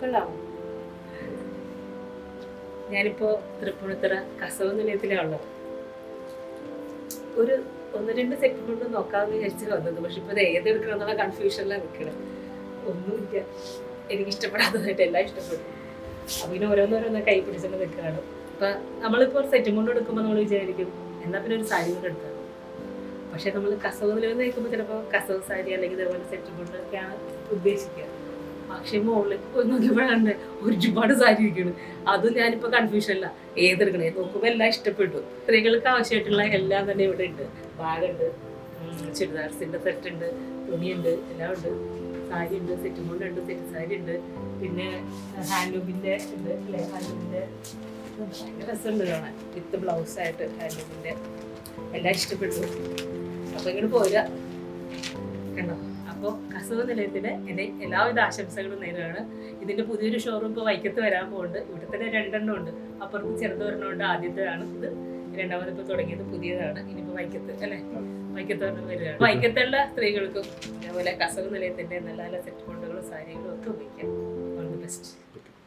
കൊള്ളാം. ഞാനിപ്പോ തൃപ്പൂണിത്തുറ കസവ് നിലയത്തിലാണ് ഉള്ളത്. ഒരു 1-2 സെറ്റ് കൊണ്ട് നോക്കാമെന്ന് വിചാരിച്ചു വന്നത്. പക്ഷെ ഇപ്പൊ ഇത് ഏതെടുക്കണം എന്നുള്ള കൺഫ്യൂഷനിലാണ് നിൽക്കണത്. ഒന്നുമില്ല, എനിക്ക് ഇഷ്ടപ്പെടാത്തതായിട്ട് എല്ലാം ഇഷ്ടപ്പെടും. അപ്പൊ പിന്നെ ഓരോന്നോരോന്ന് കൈ പിടിച്ചൊക്കെ നിൽക്കുകയാണ്. ഇപ്പൊ നമ്മളിപ്പോ ഒരു സെറ്റും കൊണ്ട് എടുക്കുമ്പോൾ നമ്മൾ വിചാരിക്കും എന്നാ പിന്നെ ഒരു സാരി കൊണ്ട് എടുക്കാം. പക്ഷെ നമ്മൾ കസവ് നിലയിൽ നിൽക്കുമ്പോൾ ചിലപ്പോൾ കസവ് സാരി അല്ലെങ്കിൽ ഇതേപോലെ സെറ്റും കൊണ്ടൊക്കെയാണ് ഉദ്ദേശിക്കുക. പക്ഷെ മുകളിൽ പോയി നോക്കിയപ്പോഴാണ് ഒരുപാട് സാരി ഇരിക്കുന്നു. അതും ഞാനിപ്പോ കൺഫ്യൂഷനില്ല, ഏതെടുക്കണേ. നോക്കുമ്പോൾ എല്ലാം ഇഷ്ടപ്പെട്ടു. സ്ത്രീകൾക്ക് ആവശ്യമായിട്ടുള്ള എല്ലാം തന്നെ ഇവിടെ ഉണ്ട്. ബാഗുണ്ട്, ചുരിദാർസിന്റെ സെറ്റ് ഉണ്ട്, തുണിയുണ്ട്, എല്ലാം ഉണ്ട്. സാരി ഉണ്ട്, സെറ്റും കൊണ്ടുണ്ട്, സെറ്റ് സാരി ഉണ്ട്, പിന്നെ ഹാൻഡ്ലൂമിന്റെ ഉണ്ട് അല്ലേ. ഹാൻഡ്ലൂമിന്റെ ഭയങ്കര രസമുണ്ട് കാണാൻ, വിത്ത് ബ്ലൗസ് ആയിട്ട് ഹാൻഡ്ലൂമിന്റെ. എല്ലാം ഇഷ്ടപ്പെട്ടു. അപ്പൊ ഇങ്ങോട്ട് പോരാ കണ്ടോ. അപ്പോൾ കസവ് നിലയത്തിന് എൻ്റെ എല്ലാവിധ ആശംസകളും നേരുകയാണ്. ഇതിന്റെ പുതിയൊരു ഷോറൂം ഇപ്പോൾ വൈക്കത്ത് വരാൻ പോകുന്നുണ്ട്. ഇവിടെ തന്നെ 2 ഉണ്ട്. അപ്പുറത്ത് ചെറുതൊരെണ്ണമുണ്ട്. ആദ്യത്തേതാണ് ഇത്. രണ്ടാമത് ഇപ്പോൾ തുടങ്ങിയത് പുതിയതാണ്. ഇനിയിപ്പോൾ വൈക്കത്ത് അല്ലേ, വൈക്കത്ത് പറഞ്ഞ വരികയാണ്. വൈക്കത്തുള്ള സ്ത്രീകൾക്കും അതേപോലെ കസവ് നിലയത്തിന്റെ നല്ല നല്ല സെറ്റ് കൊണ്ടുകളും സാരികളും ഒക്കെ ഉപയോഗിക്കാം. All the best.